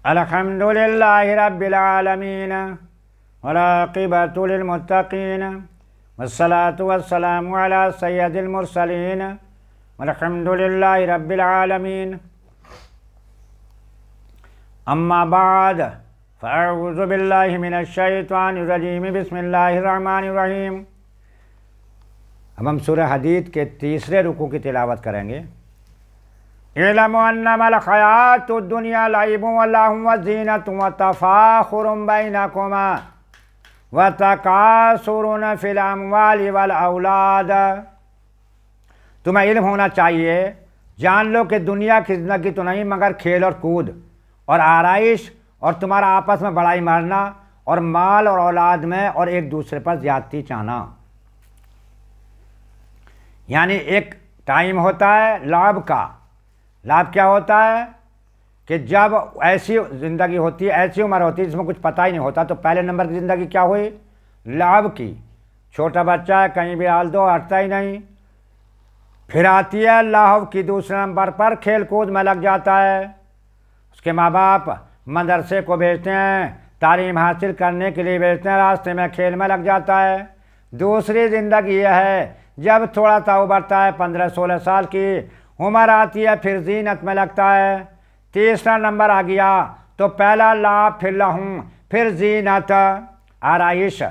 الحمد للہ رب العالمین والعاقبۃ للمتقین والصلاة والسلام علی سید المرسلین والحمد للہ رب العالمین اما بعد فاعوذ باللہ من الشیطان الرجیم بسم اللہ الرحمن الرحیم۔ اب ہم سورہ حدید کے تیسرے رکوع کی تلاوت کریں گے۔ اعلموا انما الحیاۃ الدنیا لعب ولہو وزینۃ وتفاخر بینکما وتکاثر فی الاموال والاولاد۔ تمہیں علم ہونا چاہیے، جان لو کہ دنیا کی زندگی تو نہیں مگر کھیل اور کود اور آرائش اور تمہارا آپس میں بڑائی مارنا اور مال اور اولاد میں اور ایک دوسرے پر زیادتی چاہنا۔ یعنی ایک ٹائم ہوتا ہے لعب کا۔ لعب کیا ہوتا ہے کہ جب ایسی زندگی ہوتی ہے، ایسی عمر ہوتی ہے جس میں کچھ پتہ ہی نہیں ہوتا، تو پہلے نمبر کی زندگی کیا ہوئی؟ لعب کی۔ چھوٹا بچہ ہے، کہیں بھی ڈال دو ہٹتا ہی نہیں۔ پھر آتی ہے لہو کی، دوسرے نمبر پر کھیل کود میں لگ جاتا ہے۔ اس کے ماں باپ مدرسے کو بھیجتے ہیں، تعلیم حاصل کرنے کے لیے بھیجتے ہیں، راستے میں کھیل میں لگ جاتا ہے۔ دوسری زندگی یہ ہے جب تھوڑا سا ابھرتا ہے، 15-16 سال کی عمر آتی ہے، پھر زینت میں لگتا ہے۔ تیسرا نمبر آ گیا تو پہلا لعب، پھر لہو، پھر زینت، آرائش۔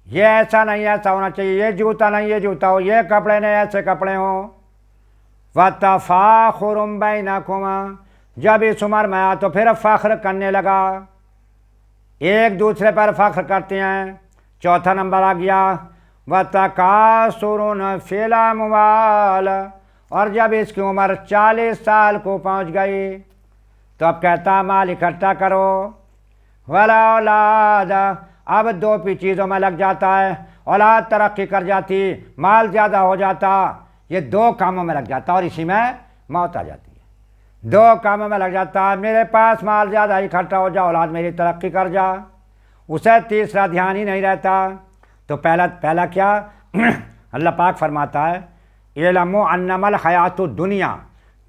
یہ ایسا نہیں ایسا ہونا چاہیے، یہ جوتا نہیں یہ جوتا ہو، یہ کپڑے نہیں ایسے کپڑے ہوں۔ وَتَفَاخُرٌ بَيْنَكُمَا، جب اس عمر میں آیا تو پھر فخر کرنے لگا، ایک دوسرے پر فخر کرتے ہیں۔ چوتھا نمبر آ گیا وَتَكَاثُرٌ فِي الْأَمْوَالِ، اور جب اس کی عمر 40 سال کو پہنچ گئی تو اب کہتا مال اکٹھا کرو۔ وَالْأَوْلَادِ، اب دو چیزوں میں لگ جاتا ہے، اولاد ترقی کر جاتی، مال زیادہ ہو جاتا، یہ دو کاموں میں لگ جاتا اور اسی میں موت آ جاتی ہے۔ دو کاموں میں لگ جاتا ہے، میرے پاس مال زیادہ اکٹھا ہو جا، اولاد میری ترقی کر جا، اسے تیسرا دھیان ہی نہیں رہتا۔ تو پہلا کیا؟ اللہ پاک فرماتا ہے اعلموا انما الحیات الدنیا،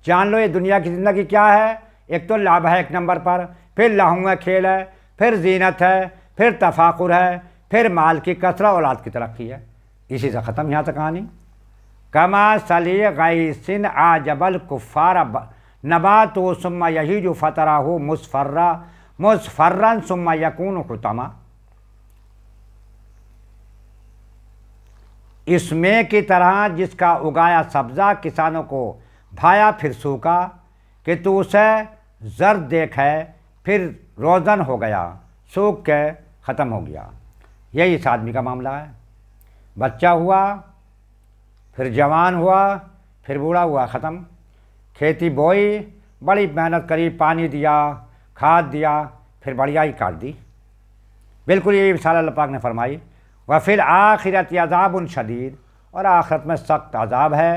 جان لو یہ دنیا کی زندگی کیا ہے۔ ایک تو لعب ہے ایک نمبر پر، پھر لہو ہے کھیل ہے، پھر زینت ہے، پھر تفاخر ہے، پھر مال کی کثرت، اولاد کی ترقی ہے۔ اسی سے ختم یہاں تک کہانی۔ کمثلی غیث اعجب الکفار نباتہ ثم یہیج فترہ مصفرا ثم یکون حطما۔ اس میں کی طرح جس کا اگایا سبزہ کسانوں کو بھایا پھر سوکھا، کہ تو اسے زرد دیکھے پھر روزن ہو گیا، سوکھ کے ختم ہو گیا۔ یہی اس آدمی کا معاملہ ہے۔ بچہ ہوا، پھر جوان ہوا، پھر بوڑھا ہوا، ختم۔ کھیتی بوئی، بڑی محنت کری، پانی دیا، کھاد دیا، پھر بڑھیائی کاٹ دی۔ بالکل یہی مثال اللہ پاک نے فرمائی۔ وَفِي الْآخِرَةِ عَذَابٌ شدید، اور آخرت میں سخت عذاب ہے،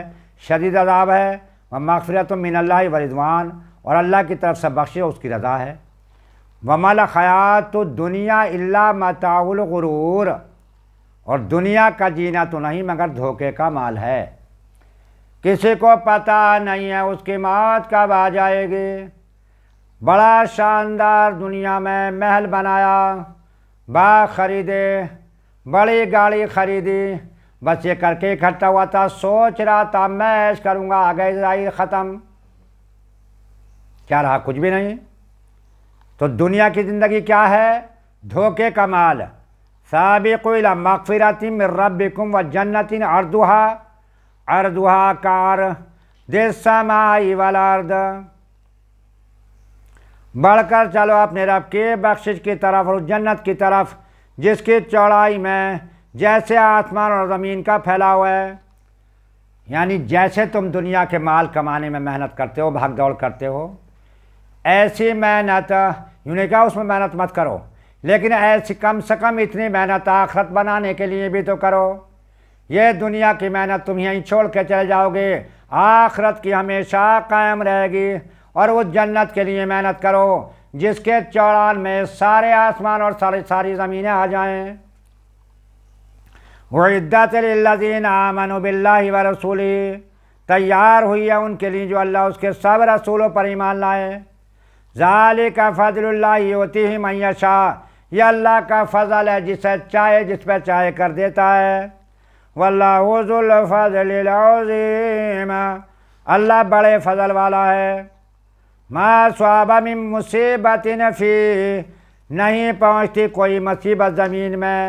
شدید عذاب ہے۔ وَمَغْفِرَةٌ مِّنَ اللَّهِ وَرِضْوَانٌ، اور اللہ کی طرف سے بخشش، اس کی رضا ہے۔ وَمَا الْحَيَاةُ الدُّنْيَا إِلَّا مَتَاعُ الْغُرُورِ، اور دنیا کا جینا تو نہیں مگر دھوکے کا مال ہے۔ کسی کو پتہ نہیں ہے اس کی موت کب آ جائے گی۔ بڑا شاندار دنیا میں محل بنایا، باغ خریدے، بڑی گاڑی خریدی، بس یہ کر کے اکٹھا ہوا تھا، سوچ رہا تھا میں عیش کروں گا، آگے جائی ختم، کیا رہا؟ کچھ بھی نہیں۔ تو دنیا کی زندگی کیا ہے؟ دھوکے کا مال۔ سابقوا الی مغفرۃ من ربکم وجنۃ عرضھا کعرض السماء والارض، بڑھ کر چلو اپنے رب کی بخشش کی طرف اور جنت کی طرف جس کی چوڑائی میں جیسے آسمان اور زمین کا پھیلاؤ ہے۔ یعنی جیسے تم دنیا کے مال کمانے میں محنت کرتے ہو، بھاگ دوڑ کرتے ہو، ایسی محنت، یوں نہیں کہا اس میں محنت مت کرو، لیکن ایسی کم سے کم اتنی محنت آخرت بنانے کے لیے بھی تو کرو۔ یہ دنیا کی محنت تم یہیں چھوڑ کے چلے جاؤ گے، آخرت کی ہمیشہ قائم رہے گی، اور وہ جنت کے لیے محنت کرو جس کے چوڑان میں سارے آسمان اور ساری زمینیں آ جائیں۔ وَعِدَّتْ لِلَّذِينَ آمَنُوا بِاللَّهِ وَرَسُولِهِ، تیار ہوئی ہے ان کے لیے جو اللہ اس کے سب رسولوں پر ایمان لائے۔ ذالک فضل اللہ یؤتیہ من یشاء، یہ اللہ کا فضل ہے، جسے چاہے جس پہ چاہے کر دیتا ہے۔ واللہ ذو الفضل العظیم، اللہ بڑے فضل والا ہے۔ ما صاب من مصیبت فی، نہیں پہنچتی کوئی مصیبت زمین میں،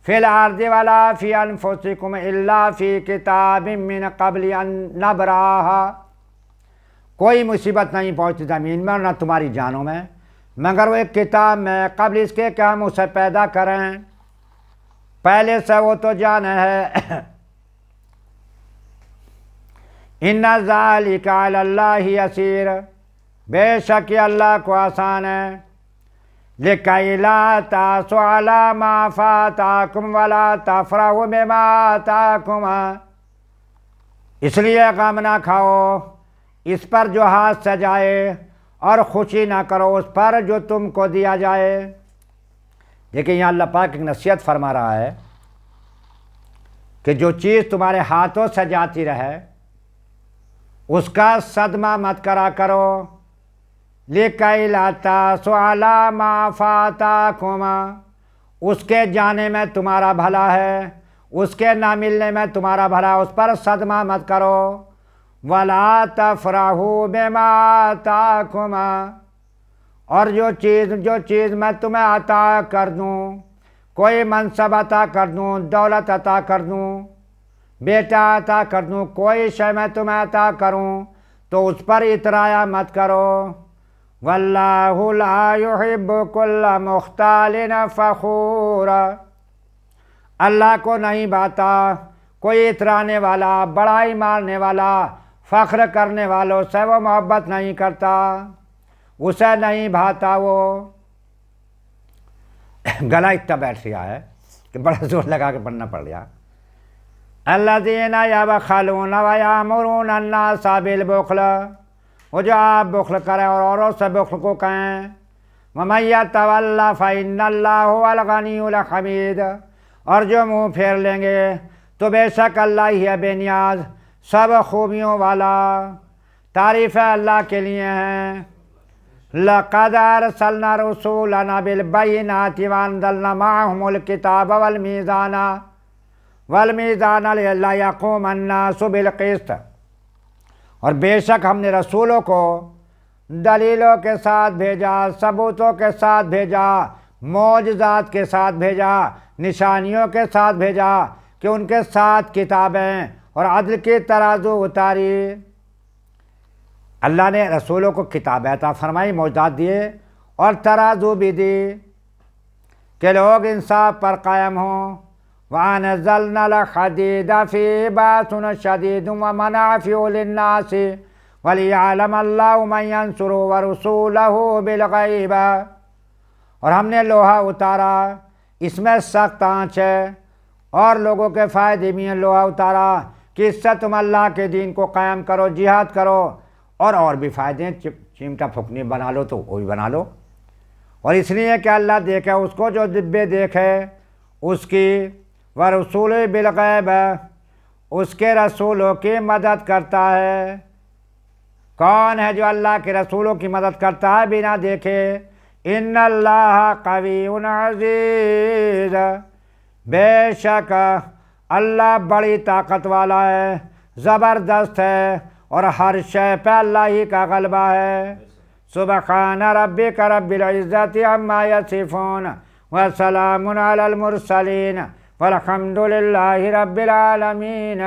فی الارض ولا فی انفسکم الا فی کتاب من قبل ان نبراہا، کوئی مصیبت نہیں پہنچتی زمین میں اور نہ تمہاری جانوں میں، مگر وہ ایک کتاب میں قبل اس کے کہ ہم اسے پیدا کریں، پہلے سے وہ تو جانا ہے۔ ان ذالک علی اللہ یسیر، بے شک یہ اللہ کو آسان ہے۔ لِكَيْ لَا تَأْسُوا عَلَىٰ مَا فَاتَكُمْ وَلَا تَفْرَحُوا بِمَا آتَاكُمْ، اس لیے غم نہ کھاؤ اس پر جو ہاتھ سے جائے، اور خوشی نہ کرو اس پر جو تم کو دیا جائے۔ دیکھیں یہاں اللہ پاک ایک نصیحت فرما رہا ہے کہ جو چیز تمہارے ہاتھوں سے جاتی رہے اس کا صدمہ مت کرا کرو۔ لِكَيْ لَا تَأْسُوا عَلَىٰ مَا فَاتَكُمْ، اس کے جانے میں تمہارا بھلا ہے، اس کے نہ ملنے میں تمہارا بھلا، اس پر صدمہ مت کرو۔ وَلَا تَفْرَحُوا بِمَا آتَاكُمْ، اور جو چیز میں تمہیں عطا کر دوں، کوئی منصب عطا کر دوں، دولت عطا کر دوں، بیٹا عطا کر دوں، کوئی شے میں تمہیں عطا کروں تو اس پر اترایا مت کرو۔ وَاللَّهُ لَا يُحِبُّ كُلَّ مُخْتَالٍ فَخُورٍ، اللہ کو نہیں بھاتا کوئی اترانے والا، بڑائی مارنے والا، فخر کرنے والوں سے وہ محبت نہیں کرتا، اسے نہیں بھاتا وہ۔ گلا اتنا بیٹھ گیا ہے کہ بڑا زور لگا کے پڑھنا پڑ گیا۔ الذین یبخلون ویأمرون الناس بالبخل، وہ جو آپ بخل کریں اور اوروں سے بخل کو کہیں۔ ومن یتول فإن اللہ هو الغنی الحمید، اور جو منہ پھیر لیں گے تو بے شک اللہ ہی ہے بے نیاز، سب خوبیوں والا۔ تعریفیں اللہ کے لیے ہیں۔ لَقَدْ أَرْسَلْنَا رُسُولَنَا بِالْبَيِّنَاتِ وَأَنزَلْنَا مَعَهُمُ الْكِتَابَ وَالْمِيزَانَ لِيَقُومَ النَّاسُ بِالْقِسْطِ، اور بے شک ہم نے رسولوں کو دلیلوں کے ساتھ بھیجا، ثبوتوں کے ساتھ بھیجا، معجزات کے ساتھ بھیجا، نشانیوں کے ساتھ بھیجا، کہ ان کے ساتھ کتابیں اور عدل کی ترازو اتاری۔ اللہ نے رسولوں کو کتابیں عطا فرمائی، معجزات دیے اور ترازو بھی دی کہ لوگ انصاف پر قائم ہوں۔ وَأَنزَلْنَا الْحَدِيدَ فِيهِ بَأْسٌ شَدِيدٌ وَمَنَافِعُ لِلنَّاسِ وَلِيَعْلَمَ اللَّهُ مَن يَنصُرُهُ وَرُسُولَهُ بِالْغَيْبِ، اور ہم نے لوہا اتارا، اس میں سخت آنچ ہے اور لوگوں کے فائدے بھی ہیں۔ لوہا اتارا کہ اس سے تم اللہ کے دین کو قائم کرو، جہاد کرو، اور بھی فائدے ہیں، چمٹا پھکنی بنا لو تو وہ بھی بنا لو۔ اور اس لیے کہ اللہ دیکھے اس کو جو دبے دیکھے اس کی، ورسول بالغیب، اس کے رسولوں کی مدد کرتا ہے۔ کون ہے جو اللہ کے رسولوں کی مدد کرتا ہے بنا دیکھے؟ ان اللہ قوی عزیز، بے شک اللہ بڑی طاقت والا ہے، زبردست ہے، اور ہر شے پہ اللہ ہی کا غلبہ ہے۔ سبحان ربک رب العزت عما یصفون وسلام علی المرسلین والحمد للہ رب العالمین۔